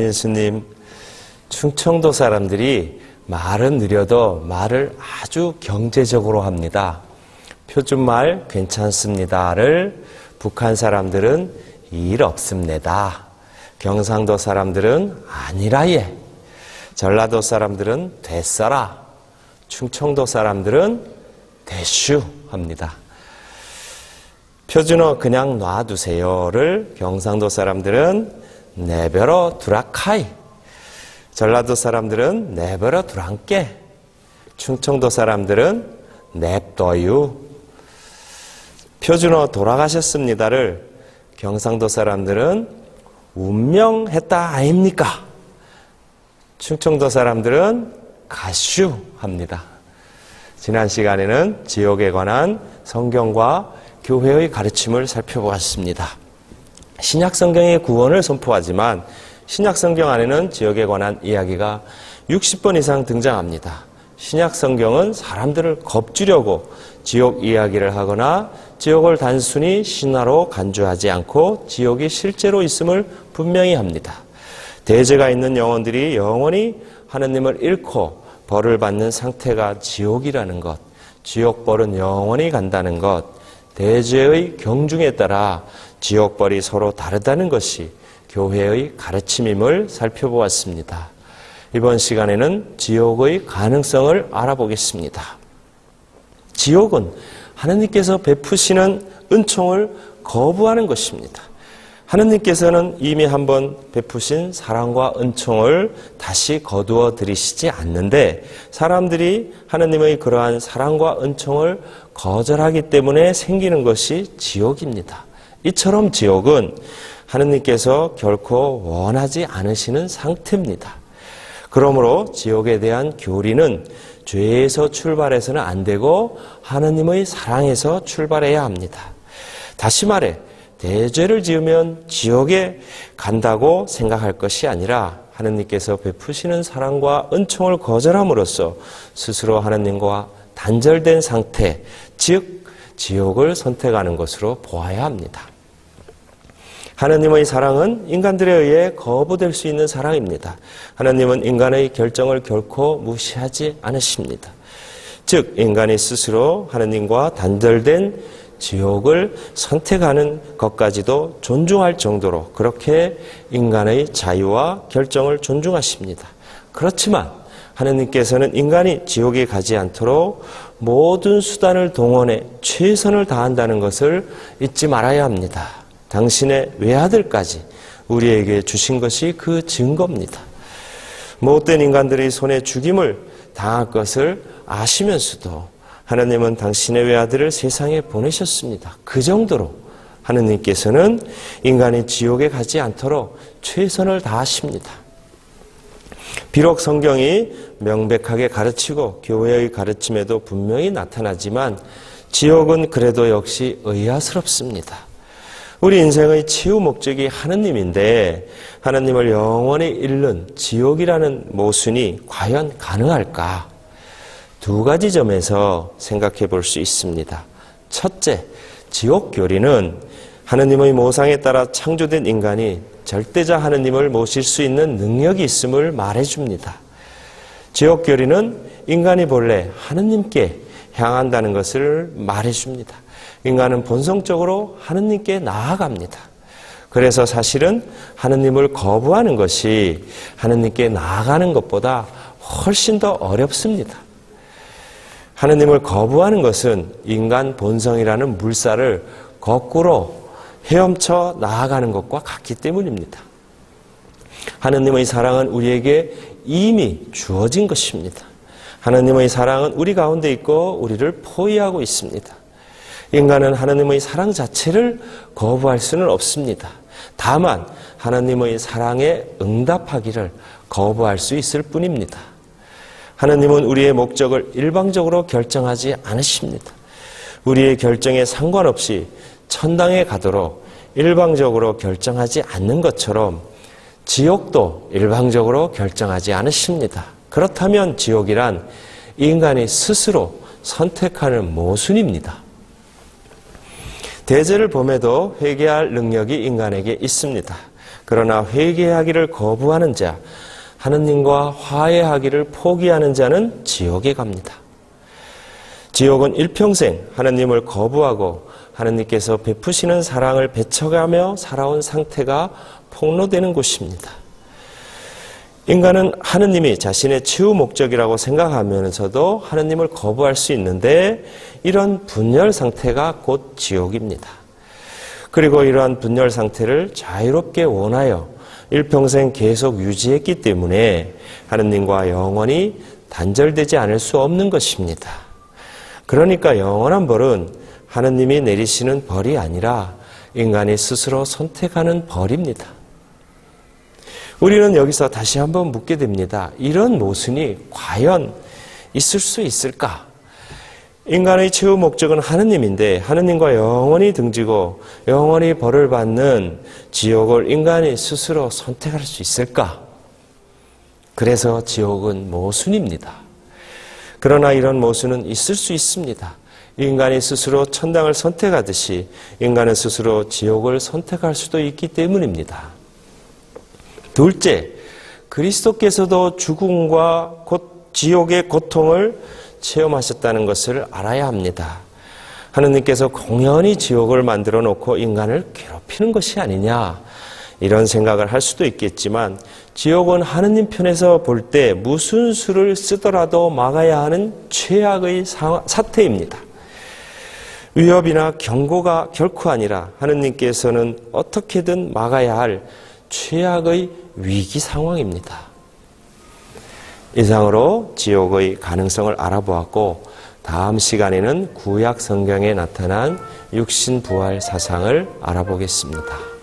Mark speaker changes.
Speaker 1: 김민수님, 충청도 사람들이 말은 느려도 말을 아주 경제적으로 합니다. 표준말 괜찮습니다를 북한 사람들은 일 없습니다. 경상도 사람들은 아니라예. 전라도 사람들은 됐어라. 충청도 사람들은 대슈 합니다. 표준어 그냥 놔두세요를 경상도 사람들은 내버려 두라카이. 전라도 사람들은 내버려 두란께. 충청도 사람들은 냅둬유. 표준어 돌아가셨습니다를 경상도 사람들은 운명했다 아닙니까? 충청도 사람들은 가슈 합니다. 지난 시간에는 지옥에 관한 성경과 교회의 가르침을 살펴보았습니다. 신약 성경의 구원을 선포하지만 신약 성경 안에는 지옥에 관한 이야기가 60번 이상 등장합니다. 신약 성경은 사람들을 겁주려고 지옥 이야기를 하거나 지옥을 단순히 신화로 간주하지 않고 지옥이 실제로 있음을 분명히 합니다. 대죄가 있는 영혼들이 영원히 하느님을 잃고 벌을 받는 상태가 지옥이라는 것, 지옥벌은 영원히 간다는 것, 대죄의 경중에 따라 지옥벌이 서로 다르다는 것이 교회의 가르침임을 살펴보았습니다. 이번 시간에는 지옥의 가능성을 알아보겠습니다. 지옥은 하느님께서 베푸시는 은총을 거부하는 것입니다. 하느님께서는 이미 한번 베푸신 사랑과 은총을 다시 거두어 들이시지 않는데 사람들이 하느님의 그러한 사랑과 은총을 거절하기 때문에 생기는 것이 지옥입니다. 이처럼 지옥은 하느님께서 결코 원하지 않으시는 상태입니다. 그러므로 지옥에 대한 교리는 죄에서 출발해서는 안 되고 하느님의 사랑에서 출발해야 합니다. 다시 말해 대죄를 지으면 지옥에 간다고 생각할 것이 아니라 하느님께서 베푸시는 사랑과 은총을 거절함으로써 스스로 하느님과 단절된 상태, 즉 지옥을 선택하는 것으로 보아야 합니다. 하느님의 사랑은 인간들에 의해 거부될 수 있는 사랑입니다. 하느님은 인간의 결정을 결코 무시하지 않으십니다. 즉 인간이 스스로 하느님과 단절된 지옥을 선택하는 것까지도 존중할 정도로 그렇게 인간의 자유와 결정을 존중하십니다. 그렇지만 하느님께서는 인간이 지옥에 가지 않도록 모든 수단을 동원해 최선을 다한다는 것을 잊지 말아야 합니다. 당신의 외아들까지 우리에게 주신 것이 그 증거입니다. 못된 인간들의 손에 죽임을 당할 것을 아시면서도 하나님은 당신의 외아들을 세상에 보내셨습니다. 그 정도로 하느님께서는 인간이 지옥에 가지 않도록 최선을 다하십니다. 비록 성경이 명백하게 가르치고 교회의 가르침에도 분명히 나타나지만 지옥은 그래도 역시 의아스럽습니다. 우리 인생의 최후 목적이 하느님인데 하느님을 영원히 잃는 지옥이라는 모순이 과연 가능할까? 두 가지 점에서 생각해 볼 수 있습니다. 첫째, 지옥 교리는 하느님의 모상에 따라 창조된 인간이 절대자 하느님을 모실 수 있는 능력이 있음을 말해줍니다. 지옥 교리는 인간이 본래 하느님께 향한다는 것을 말해줍니다. 인간은 본성적으로 하느님께 나아갑니다. 그래서 사실은 하느님을 거부하는 것이 하느님께 나아가는 것보다 훨씬 더 어렵습니다. 하느님을 거부하는 것은 인간 본성이라는 물살을 거꾸로 헤엄쳐 나아가는 것과 같기 때문입니다. 하느님의 사랑은 우리에게 이미 주어진 것입니다. 하느님의 사랑은 우리 가운데 있고 우리를 포위하고 있습니다. 인간은 하느님의 사랑 자체를 거부할 수는 없습니다. 다만 하느님의 사랑에 응답하기를 거부할 수 있을 뿐입니다. 하느님은 우리의 목적을 일방적으로 결정하지 않으십니다. 우리의 결정에 상관없이 천당에 가도록 일방적으로 결정하지 않는 것처럼 지옥도 일방적으로 결정하지 않으십니다. 그렇다면 지옥이란 인간이 스스로 선택하는 모순입니다. 대죄를 범해도 회개할 능력이 인간에게 있습니다. 그러나 회개하기를 거부하는 자, 하느님과 화해하기를 포기하는 자는 지옥에 갑니다. 지옥은 일평생 하느님을 거부하고 하느님께서 베푸시는 사랑을 배척하며 살아온 상태가 폭로되는 곳입니다. 인간은 하느님이 자신의 최후 목적이라고 생각하면서도 하느님을 거부할 수 있는데 이런 분열 상태가 곧 지옥입니다. 그리고 이러한 분열 상태를 자유롭게 원하여 일평생 계속 유지했기 때문에 하느님과 영원히 단절되지 않을 수 없는 것입니다. 그러니까 영원한 벌은 하느님이 내리시는 벌이 아니라 인간이 스스로 선택하는 벌입니다. 우리는 여기서 다시 한번 묻게 됩니다. 이런 모순이 과연 있을 수 있을까? 인간의 최후 목적은 하느님인데 하느님과 영원히 등지고 영원히 벌을 받는 지옥을 인간이 스스로 선택할 수 있을까? 그래서 지옥은 모순입니다. 그러나 이런 모순은 있을 수 있습니다. 인간이 스스로 천당을 선택하듯이 인간은 스스로 지옥을 선택할 수도 있기 때문입니다. 둘째, 그리스도께서도 죽음과 지옥의 고통을 체험하셨다는 것을 알아야 합니다. 하느님께서 공연히 지옥을 만들어 놓고 인간을 괴롭히는 것이 아니냐 이런 생각을 할 수도 있겠지만 지옥은 하느님 편에서 볼 때 무슨 수를 쓰더라도 막아야 하는 최악의 사태입니다. 위협이나 경고가 결코 아니라 하느님께서는 어떻게든 막아야 할 최악의 위기 상황입니다. 이상으로 지옥의 가능성을 알아보았고 다음 시간에는 구약 성경에 나타난 육신 부활 사상을 알아보겠습니다.